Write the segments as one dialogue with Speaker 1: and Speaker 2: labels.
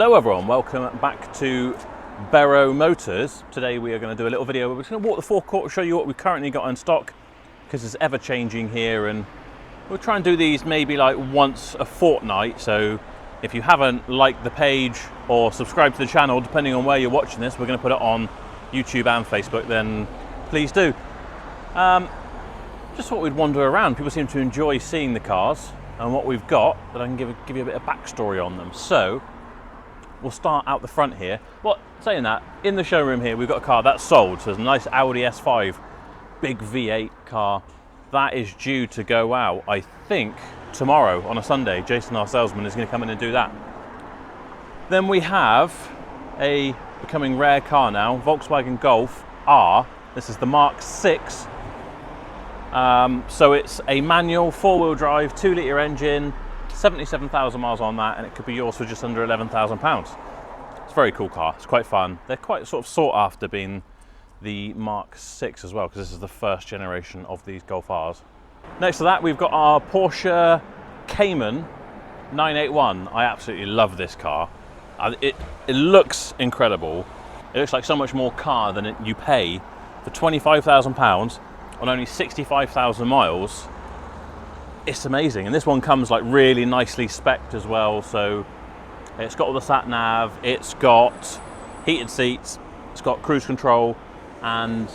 Speaker 1: Hello everyone, welcome back to Bero Motors. Today we are going to do a little video where we're just going to walk the forecourt, show you what we've currently got in stock, because it's ever changing here, and we'll try and do these maybe like once a fortnight. So if you haven't liked the page or subscribed to the channel, depending on where you're watching this, we're going to put it on YouTube and Facebook, then please do. Just thought we'd wander around. People seem to enjoy seeing the cars and what we've got, that I can give you a bit of backstory on them. So we'll start out the front here. Well, saying that, in the showroom here, we've got a car that's sold. So there's a nice Audi S5, big V8 car. That is due to go out, I think, tomorrow on a Sunday. Jason, our salesman, is going to come in and do that. Then we have a becoming rare car now, Volkswagen Golf R. This is the Mark 6. So it's a manual, four-wheel drive, 2-litre engine, 77,000 miles on that, and it could be yours for just under £11,000. It's a very cool car. It's quite fun. They're quite sort of sought after, being the Mark 6 as well, because this is the first generation of these Golf Rs. Next to that, we've got our Porsche Cayman 981. I absolutely love this car. It looks incredible. It looks like so much more car than you pay for £25,000 on only 65,000 miles. It's amazing, and this one comes like really nicely spec'd as well. So it's got all the sat nav, it's got heated seats, it's got cruise control, and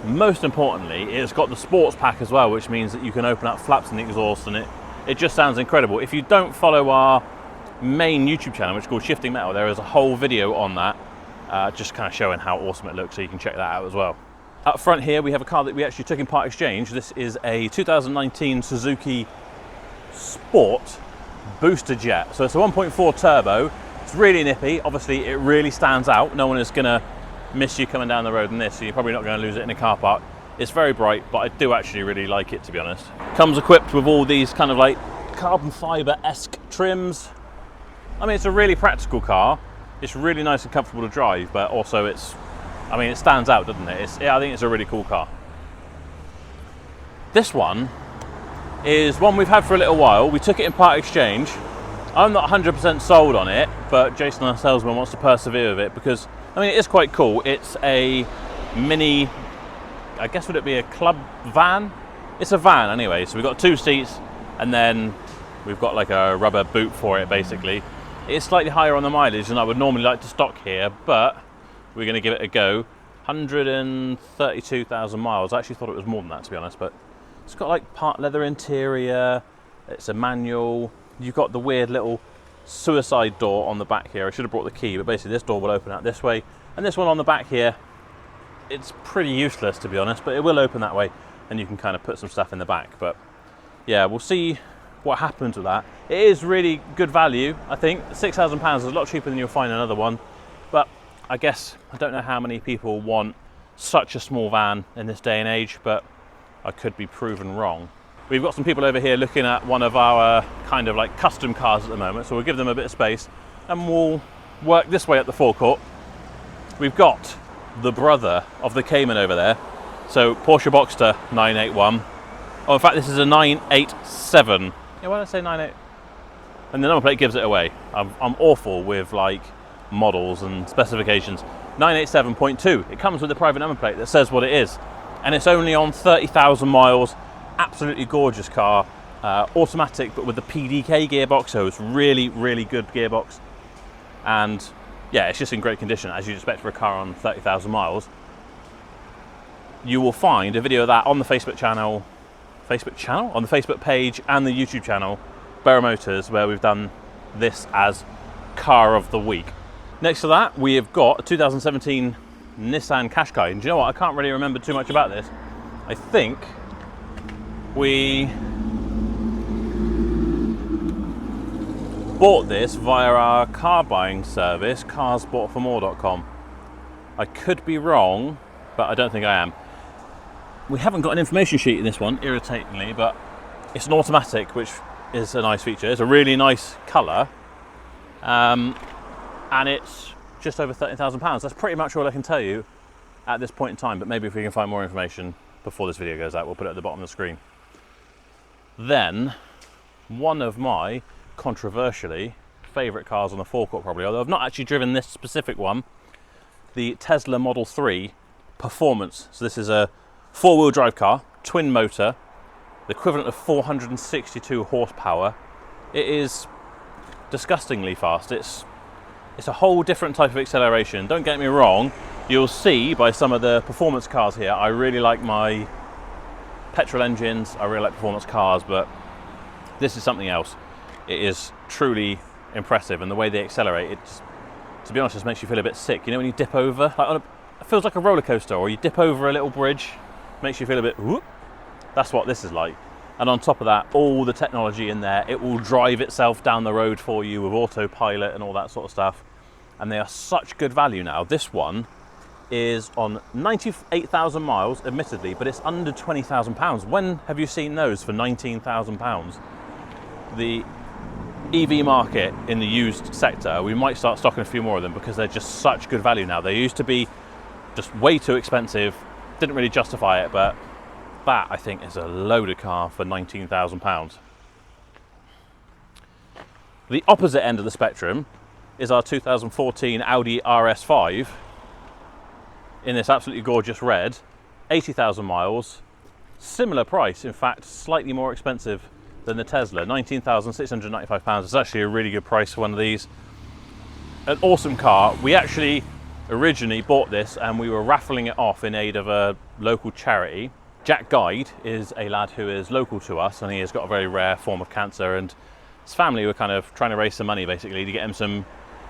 Speaker 1: most importantly, it's got the sports pack as well, which means that you can open up flaps in the exhaust, and it just sounds incredible. If you don't follow our main YouTube channel, which is called Shifting Metal, there is a whole video on that, just kind of showing how awesome it looks, so you can check that out as well. Up front here, we have a car that we actually took in part exchange. This is a 2019 Suzuki Sport Booster Jet. So it's a 1.4 turbo. It's really nippy. Obviously, it really stands out. No one is going to miss you coming down the road in this, so you're probably not going to lose it in a car park. It's very bright, but I do actually really like it, to be honest. Comes equipped with all these kind of like carbon fibre-esque trims. I mean, it's a really practical car. It's really nice and comfortable to drive, but also it stands out, doesn't it? I think it's a really cool car. This one is one we've had for a little while. We took it in part exchange. I'm not 100% sold on it, but Jason, our salesman, wants to persevere with it because, I mean, it is quite cool. It's a mini, I guess, would it be a club van? It's a van anyway. So we've got 2 seats, and then we've got like a rubber boot for it, basically. It's slightly higher on the mileage than I would normally like to stock here, but we're going to give it a go. 132,000 miles. I actually thought it was more than that, to be honest, but it's got like part leather interior. It's a manual. You've got the weird little suicide door on the back here. I should have brought the key, but basically this door will open out this way. And this one on the back here, it's pretty useless, to be honest, but it will open that way, and you can kind of put some stuff in the back. But yeah, we'll see what happens with that. It is really good value, I think. £6,000 is a lot cheaper than you'll find another one, but I guess I don't know how many people want such a small van in this day and age, but I could be proven wrong. We've got some people over here looking at one of our kind of like custom cars at the moment, so we'll give them a bit of space and we'll work this way up the forecourt. We've got the brother of the Cayman over there, so Porsche Boxster 981. Oh, in fact, this is a 987. Yeah, why did I say 98? And the number plate gives it away. I'm awful with like models and specifications. 987.2. It comes with a private number plate that says what it is, and it's only on 30,000 miles. Absolutely gorgeous car. Automatic, but with the PDK gearbox, so it's really, really good gearbox. And yeah, it's just in great condition, as you'd expect for a car on 30,000 miles. You will find a video of that on the Facebook channel, on the Facebook page and the YouTube channel, Bero Motors, where we've done this as car of the week. Next to that, we have got a 2017 Nissan Qashqai. And do you know what? I can't really remember too much about this. I think we bought this via our car buying service, carsboughtformore.com. I could be wrong, but I don't think I am. We haven't got an information sheet in this one, irritatingly, but it's an automatic, which is a nice feature. It's a really nice colour, and it's just over £30,000. That's pretty much all I can tell you at this point in time, but maybe if we can find more information before this video goes out, we'll put it at the bottom of the screen. Then, one of my, controversially, favourite cars on the forecourt probably, although I've not actually driven this specific one, the Tesla Model 3 Performance. So this is a 4-wheel drive car, twin motor, the equivalent of 462 horsepower. It is disgustingly fast. It's a whole different type of acceleration. Don't get me wrong, you'll see by some of the performance cars here, I really like my petrol engines, I really like performance cars, but this is something else. It is truly impressive, and the way they accelerate, it just, to be honest, just makes you feel a bit sick. You know when you dip over, it feels like a roller coaster, or you dip over a little bridge, makes you feel a bit whoop. That's what this is like. And on top of that, all the technology in there, it will drive itself down the road for you with autopilot and all that sort of stuff. And they are such good value now. This one is on 98,000 miles, admittedly, but it's under £20,000. When have you seen those for £19,000? The EV market in the used sector, we might start stocking a few more of them because they're just such good value now. They used to be just way too expensive, didn't really justify it, but that I think is a loaded car for £19,000. The opposite end of the spectrum is our 2014 Audi RS5 in this absolutely gorgeous red, 80,000 miles, similar price, in fact slightly more expensive than the Tesla, £19,695. It's actually a really good price for one of these. An awesome car. We actually originally bought this and we were raffling it off in aid of a local charity. Jack Guide is a lad who is local to us, and he has got a very rare form of cancer, and his family were kind of trying to raise some money basically to get him some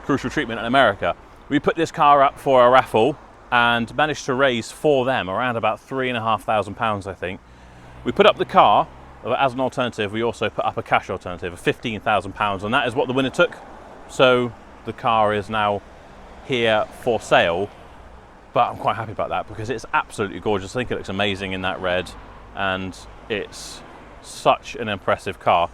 Speaker 1: crucial treatment in America. We put this car up for a raffle and managed to raise for them around about £3,500, I think. We put up the car. As an alternative, we also put up a cash alternative of £15,000, and that is what the winner took. So the car is now here for sale, but I'm quite happy about that because it's absolutely gorgeous. I think it looks amazing in that red, and it's such an impressive car.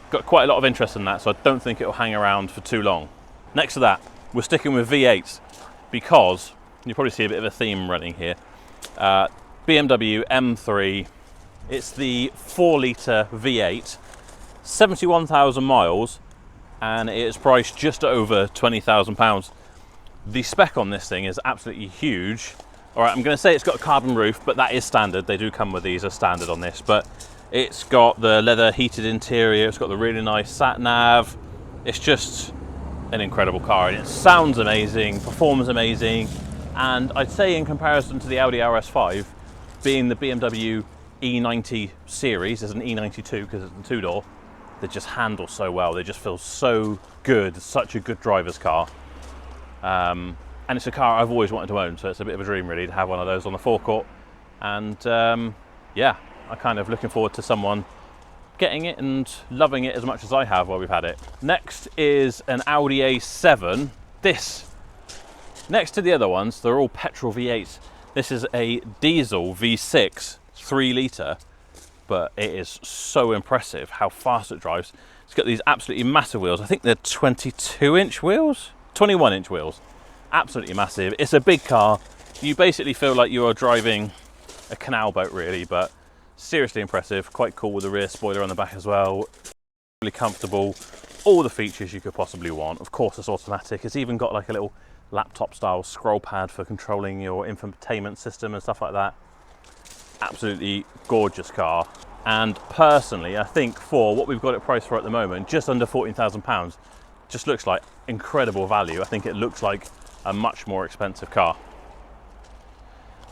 Speaker 1: Got quite a lot of interest in that, so I don't think it'll hang around for too long. Next to that, we're sticking with V8s because you probably see a bit of a theme running here. BMW M3. It's the 4-litre V8, 71,000 miles, and it is priced just over £20,000. The spec on this thing is absolutely huge. All right, I'm going to say it's got a carbon roof, but that is standard. They do come with these as standard on this, but it's got the leather heated interior. It's got the really nice sat nav. It's just an incredible car, and it sounds amazing, performs amazing, and I'd say in comparison to the Audi RS5, being the BMW E90 series, there's an E92 because it's a two-door, they just handle so well. They just feel so good. It's such a good driver's car. And it's a car I've always wanted to own, so it's a bit of a dream really to have one of those on the forecourt. And yeah, I'm kind of looking forward to someone getting it and loving it as much as I have while we've had it. Next is an Audi A7. This, next to the other ones, they're all petrol V8s. This is a diesel V6 3-litre, but it is so impressive how fast it drives. It's got these absolutely massive wheels. I think they're 22-inch wheels, 21-inch wheels. Absolutely massive. It's a big car. You basically feel like you are driving a canal boat really, but seriously impressive. Quite cool with the rear spoiler on the back as well. Really comfortable. All the features you could possibly want. Of course it's automatic. It's even got like a little laptop style scroll pad for controlling your infotainment system and stuff like that. Absolutely gorgeous car, and personally I think for what we've got it priced for at the moment, just under £14,000, just looks like incredible value. I think it looks like a much more expensive car.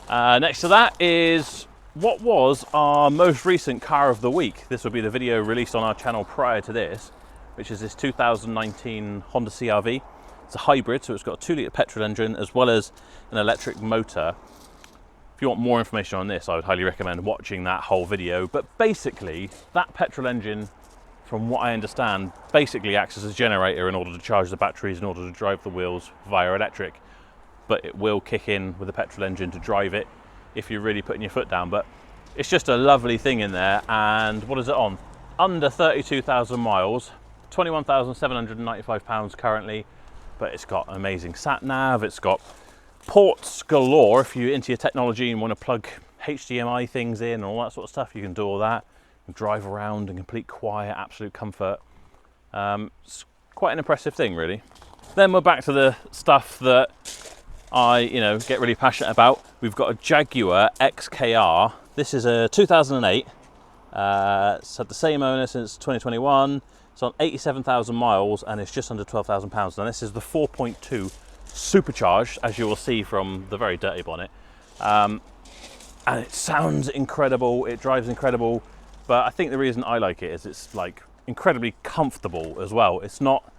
Speaker 1: Next to that is what was our most recent car of the week. This will be the video released on our channel prior to this, which is this 2019 Honda CR-V. It's a hybrid, so it's got a 2-litre petrol engine as well as an electric motor. If you want more information on this, I would highly recommend watching that whole video. But basically, that petrol engine, from what I understand, basically acts as a generator in order to charge the batteries in order to drive the wheels via electric. But it will kick in with a petrol engine to drive it if you're really putting your foot down. But it's just a lovely thing in there. And what is it on? Under 32,000 miles, £21,795 currently. But it's got an amazing sat nav. It's got ports galore. If you're into your technology and want to plug HDMI things in and all that sort of stuff, you can do all that and drive around in complete quiet, absolute comfort. It's quite an impressive thing, really. Then we're back to the stuff that I, get really passionate about. We've got a Jaguar XKR. This is a 2008. It's had the same owner since 2021. It's on 87,000 miles and it's just under £12,000. Now this is the 4.2 supercharged, as you will see from the very dirty bonnet. And it sounds incredible, it drives incredible, but I think the reason I like it is it's like incredibly comfortable as well. It's not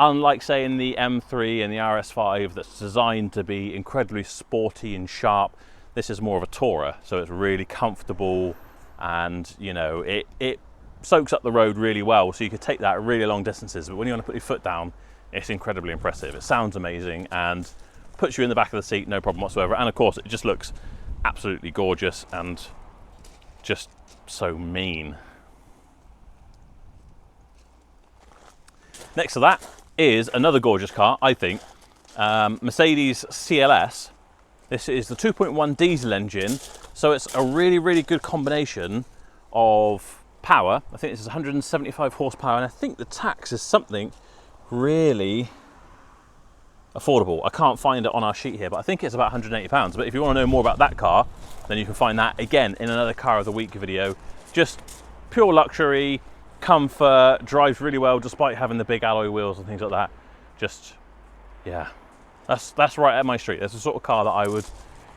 Speaker 1: unlike, say, in the M3 and the RS5 that's designed to be incredibly sporty and sharp. This is more of a tourer, so it's really comfortable and, it soaks up the road really well, so you could take that really long distances, but when you want to put your foot down, it's incredibly impressive. It sounds amazing and puts you in the back of the seat, no problem whatsoever. And of course, it just looks absolutely gorgeous and just so mean. Next to that is another gorgeous car, I think, Mercedes CLS. This is the 2.1 diesel engine, so it's a really, really good combination of power. I think this is 175 horsepower, and I think the tax is something really affordable. I can't find it on our sheet here, but I think it's about £180. But if you want to know more about that car, then you can find that again in another Car of the Week video. Just pure luxury, comfort, drives really well despite having the big alloy wheels and things like that. Just, yeah, that's right at my street. That's the sort of car that I would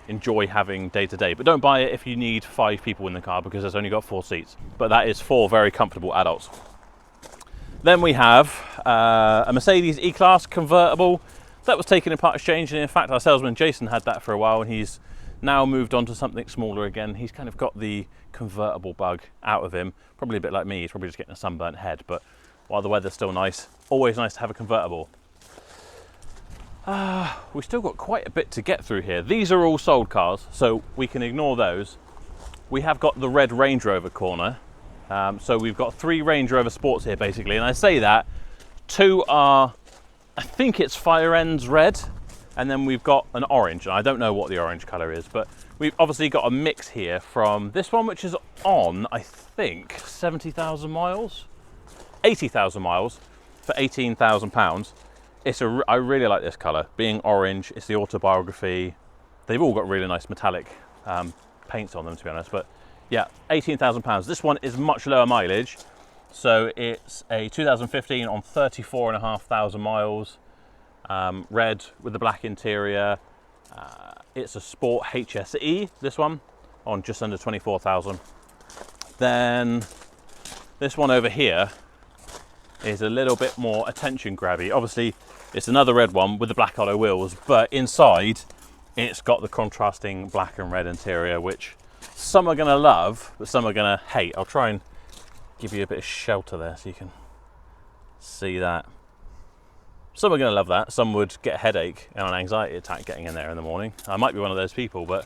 Speaker 1: enjoy having day to day. But don't buy it if you need 5 people in the car, because it's only got 4 seats. But that is 4 very comfortable adults. Then we have a Mercedes E-Class convertible. That was taken in part exchange, and in fact our salesman Jason had that for a while, and he's now moved on to something smaller again. He's kind of got the convertible bug out of him, probably a bit like me. He's probably just getting a sunburnt head, but while the weather's still nice, always nice to have a convertible. We've still got quite a bit to get through here. These are all sold cars, so we can ignore those. We have got the red Range Rover corner. So we've got 3 Range Rover Sports here basically, and I say that 2 are, I think it's Fire Ends red, and then we've got an orange, and I don't know what the orange colour is, but we've obviously got a mix here from this one, which is on, I think, 70,000 miles, 80,000 miles for £18,000. I really like this colour, being orange. It's the Autobiography. They've all got really nice metallic paints on them, to be honest, but yeah, £18,000. This one is much lower mileage. So it's a 2015 on 34,500 miles, red with the black interior. It's a Sport HSE, this one, on just under 24,000. Then this one over here is a little bit more attention grabby. Obviously, it's another red one with the black alloy wheels, but inside it's got the contrasting black and red interior, which some are going to love, but some are going to hate. I'll try and give you a bit of shelter there so you can see that. Some are going to love that. Some would get a headache and an anxiety attack getting in there in the morning. I might be one of those people, but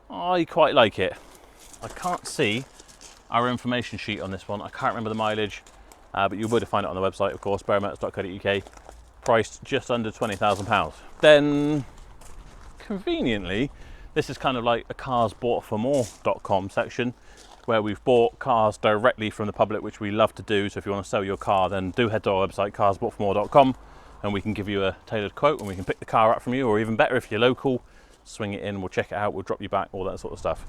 Speaker 1: I quite like it. I can't see our information sheet on this one. I can't remember the mileage, but you would find it on the website, of course, barrowmotors.co.uk. Priced just under £20,000. Then, conveniently, this is kind of like a carsboughtformore.com section, where we've bought cars directly from the public, which we love to do. So if you want to sell your car, then do head to our website, carsboughtformore.com, and we can give you a tailored quote, and we can pick the car up from you, or even better, if you're local, swing it in, we'll check it out, we'll drop you back, all that sort of stuff.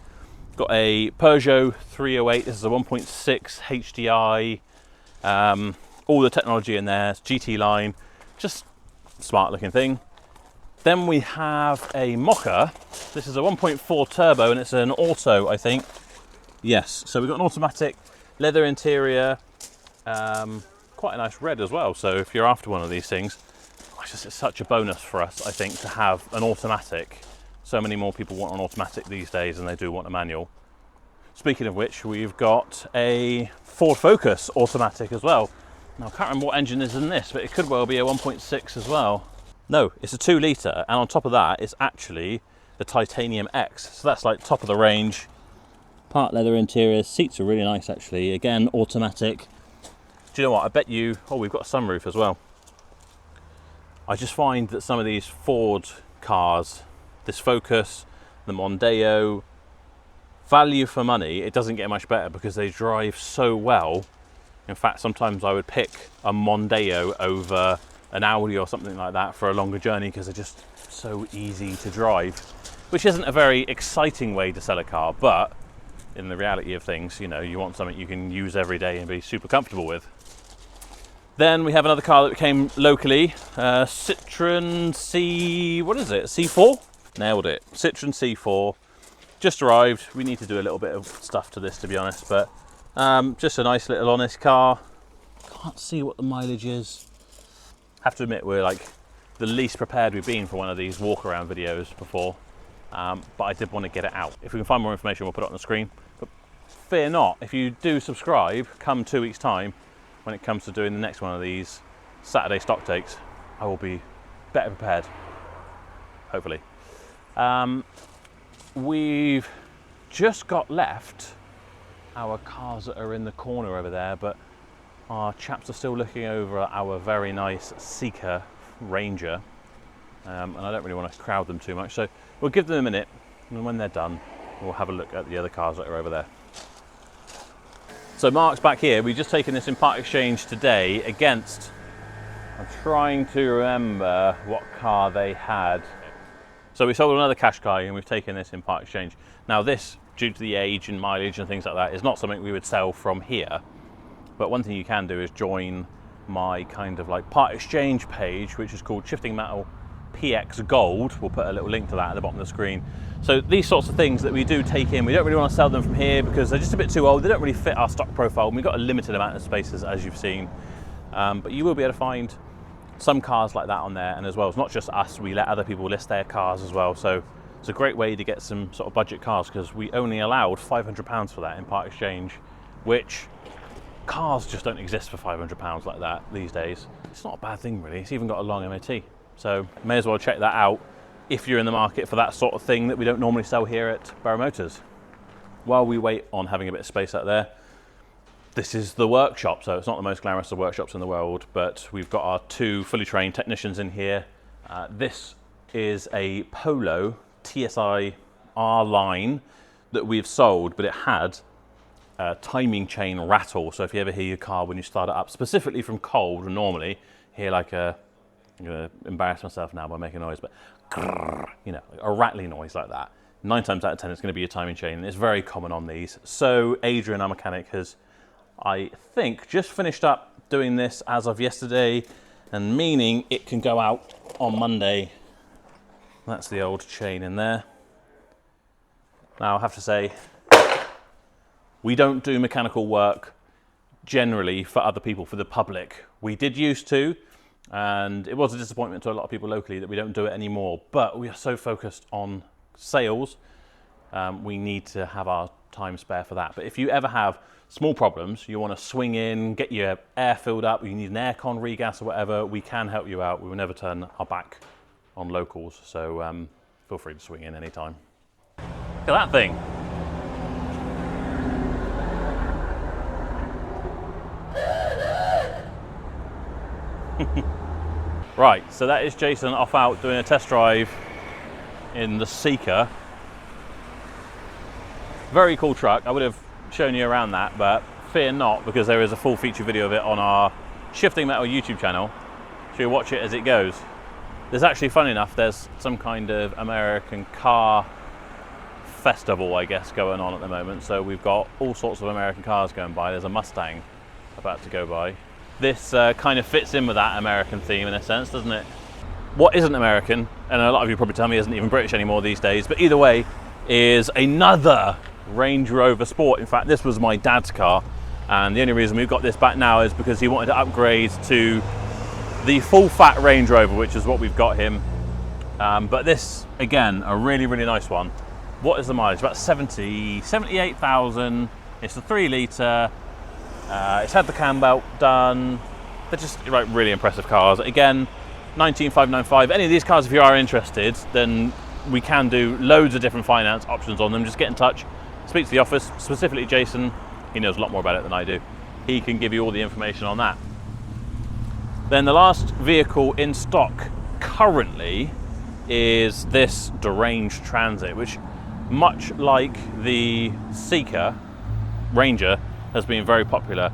Speaker 1: Got a Peugeot 308. This is a 1.6 HDI, all the technology in there. It's GT line, just smart looking thing. Then we have a Mokka. This is a 1.4 turbo, and it's an auto, I think. Yes, so we've got an automatic leather interior, quite a nice red as well. So if you're after one of these things, it's such a bonus for us, I think, to have an automatic. So many more people want an automatic these days than they do want a manual. Speaking of which, we've got a Ford Focus automatic as well. Now, I can't remember what engine is in this, but it could well be a 1.6 as well. No, it's a 2 litre, and on top of that, it's actually the Titanium X. So that's like top of the range. Part leather interior, seats are really nice actually. Again, automatic. Do you know what? I bet you, oh, we've got a sunroof as well. I just find that some of these Ford cars, this Focus, the Mondeo, value for money, it doesn't get much better because they drive so well. In fact, sometimes I would pick a Mondeo over an Audi or something like that for a longer journey because they're just so easy to drive, which isn't a very exciting way to sell a car, but in the reality of things, you know, you want something you can use every day and be super comfortable with. Then we have another car that came locally, Citroen C4? Nailed it, Citroen C4, just arrived. We need to do a little bit of stuff to this, to be honest, but just a nice little honest car. Can't see what the mileage is. Have to admit, we're like the least prepared we've been for one of these walk around videos before, but I did want to get it out. If we can find more information, we'll put it on the screen. But fear not, if you do subscribe, come 2 weeks' time, when it comes to doing the next one of these Saturday stock takes, I will be better prepared, hopefully. We've just got left our cars that are in the corner over there, but our chaps are still looking over our very nice Seeker Ranger, and I don't really want to crowd them too much, so we'll give them a minute, and when they're done, we'll have a look at the other cars that are over there. So Mark's back here. We've just taken this in part exchange today against, I'm trying to remember what car they had. So we sold another Qashqai and we've taken this in part exchange. Now this, due to the age and mileage and things like that, is not something we would sell from here. But one thing you can do is join my kind of like part exchange page, which is called Shifting Metal PX Gold. We'll put a little link to that at the bottom of the screen. So these sorts of things that we do take in, we don't really want to sell them from here because they're just a bit too old. They don't really fit our stock profile, and we've got a limited amount of spaces, as you've seen. But you will be able to find some cars like that on there, and as well, it's not just us, we let other people list their cars as well. So it's a great way to get some sort of budget cars, because we only allowed £500 for that in part exchange, which cars just don't exist for £500 like that these days. It's not a bad thing really, it's even got a long MOT. So may as well check that out if you're in the market for that sort of thing that we don't normally sell here at Barrow Motors. While we wait on having a bit of space out there, this is the workshop. So it's not the most glamorous of workshops in the world, but we've got our 2 fully trained technicians in here. This is a Polo TSI R line that we've sold, but it had a timing chain rattle. So if you ever hear your car when you start it up, specifically from cold, normally hear like a, I'm gonna embarrass myself now by making a noise, but you know, a rattling noise like that. 9 times out of 10 it's going to be a timing chain, and it's very common on these. So Adrian, our mechanic, has, I think, just finished up doing this as of yesterday, and meaning it can go out on Monday. That's the old chain in there. Now I have to say, we don't do mechanical work generally for other people, for the public. We did used to, and it was a disappointment to a lot of people locally that we don't do it anymore, but we are so focused on sales, we need to have our time spare for that. But if you ever have small problems, you want to swing in, get your air filled up, you need an aircon regas or whatever, we can help you out. We will never turn our back on locals, so feel free to swing in anytime. Look at that thing. Right, so that is Jason off out doing a test drive in the Seeker. Very cool truck. I would have shown you around that, but fear not, because there is a full feature video of it on our Shifting Metal YouTube channel, so you'll watch it as it goes. There's actually, funny enough, there's some kind of American car festival, I guess, going on at the moment, so we've got all sorts of American cars going by. There's a Mustang about to go by. This kind of fits in with that American theme in a sense, doesn't it? What isn't American, and a lot of you probably tell me isn't even British anymore these days, but either way, is another Range Rover Sport. In fact, this was my dad's car, and the only reason we've got this back now is because he wanted to upgrade to the full fat Range Rover, which is what we've got him. But this, again, a really, really nice one. What is the mileage? About 78,000. It's a 3 litre. It's had the cam belt done. They're just like really impressive cars. Again, 19595. Any of these cars, if you are interested, then we can do loads of different finance options on them. Just get in touch, speak to the office, specifically Jason. He knows a lot more about it than I do. He can give you all the information on that. Then the last vehicle in stock currently is this Deranged Transit, which, much like the Seeker Ranger, has been very popular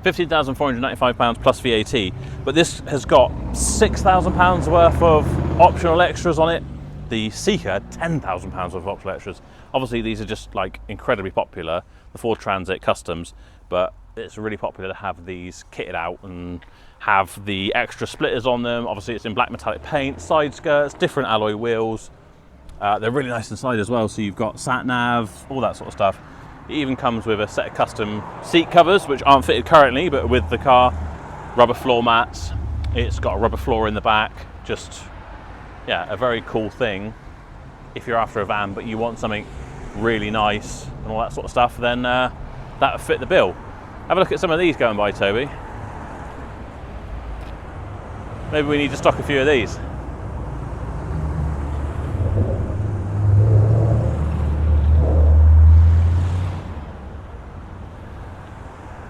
Speaker 1: £15,495 plus VAT, but this has got £6,000 worth of optional extras on it. The Seeker, £10,000 worth of optional extras. Obviously these are just like incredibly popular, the Ford Transit Customs, but it's really popular to have these kitted out and have the extra splitters on them. Obviously it's in black metallic paint, side skirts, different alloy wheels. They're really nice inside as well, so you've got sat nav, all that sort of stuff. It even comes with a set of custom seat covers, which aren't fitted currently, but with the car. Rubber floor mats. It's got a rubber floor in the back. Just, yeah, a very cool thing. If you're after a van, but you want something really nice and all that sort of stuff, then that would fit the bill. Have a look at some of these going by, Toby. Maybe we need to stock a few of these.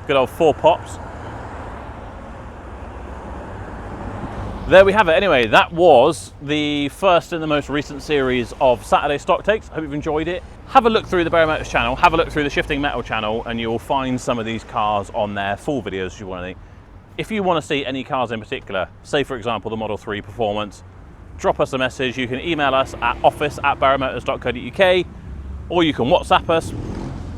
Speaker 1: Good old 4 pops. There we have it. Anyway, that was the first in the most recent series of Saturday stock takes. I hope you've enjoyed it. Have a look through the Barrow Motors channel, have a look through the Shifting Metal channel, and you'll find some of these cars on their full videos if you want to. If you want to see any cars in particular, say for example the Model 3 Performance, drop us a message. You can email us at office@barrowmotors.co.uk, or you can WhatsApp us.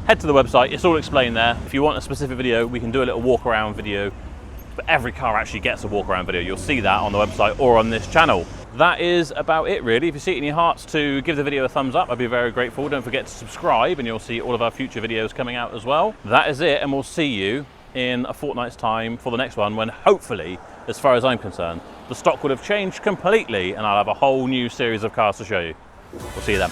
Speaker 1: Head to the website, it's all explained there. If you want a specific video, we can do a little walk around video, but every car actually gets a walk around video. You'll see that on the website or on this channel. That is about it really. If you see it in your hearts to give the video a thumbs up, I'd be very grateful. Don't forget to subscribe and you'll see all of our future videos coming out as well. That is it, and we'll see you in a fortnight's time for the next one, when hopefully, as far as I'm concerned, the stock will have changed completely and I'll have a whole new series of cars to show you. We'll see you then.